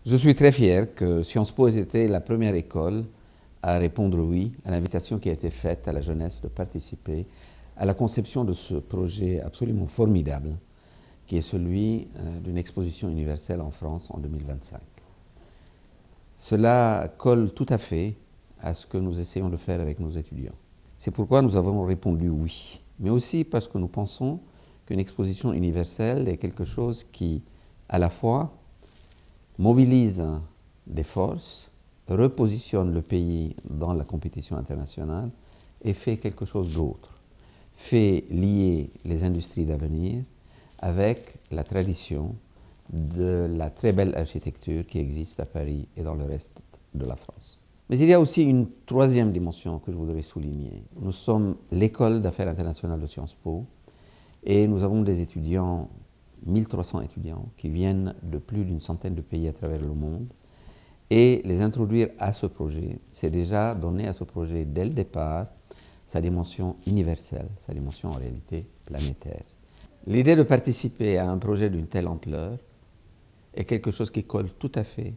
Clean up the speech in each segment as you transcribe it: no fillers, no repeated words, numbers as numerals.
Je suis très fier que Sciences Po ait été la première école à répondre oui à l'invitation qui a été faite à la jeunesse de participer à la conception de ce projet absolument formidable qui est celui d'une exposition universelle en France en 2025. Cela colle tout à fait à ce que nous essayons de faire avec nos étudiants. C'est pourquoi nous avons répondu oui, mais aussi parce que nous pensons qu'une exposition universelle est quelque chose qui, à la fois, mobilise des forces, repositionne le pays dans la compétition internationale et fait quelque chose d'autre, fait lier les industries d'avenir avec la tradition de la très belle architecture qui existe à Paris et dans le reste de la France. Mais il y a aussi une troisième dimension que je voudrais souligner. Nous sommes l'école d'affaires internationales de Sciences Po et nous avons des étudiants, 1300 étudiants, qui viennent de plus d'une centaine de pays à travers le monde. Et les introduire à ce projet, c'est déjà donner à ce projet dès le départ sa dimension universelle, sa dimension en réalité planétaire. L'idée de participer à un projet d'une telle ampleur est quelque chose qui colle tout à fait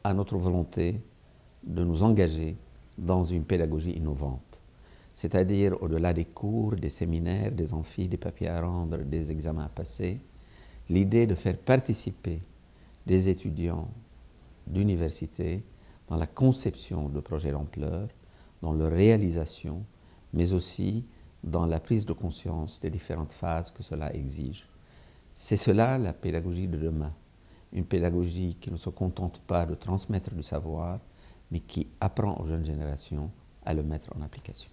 à notre volonté de nous engager dans une pédagogie innovante. C'est-à-dire au-delà des cours, des séminaires, des amphis, des papiers à rendre, des examens à passer, l'idée de faire participer des étudiants d'université dans la conception de projets d'ampleur, dans leur réalisation, mais aussi dans la prise de conscience des différentes phases que cela exige. C'est cela la pédagogie de demain, une pédagogie qui ne se contente pas de transmettre du savoir, mais qui apprend aux jeunes générations à le mettre en application.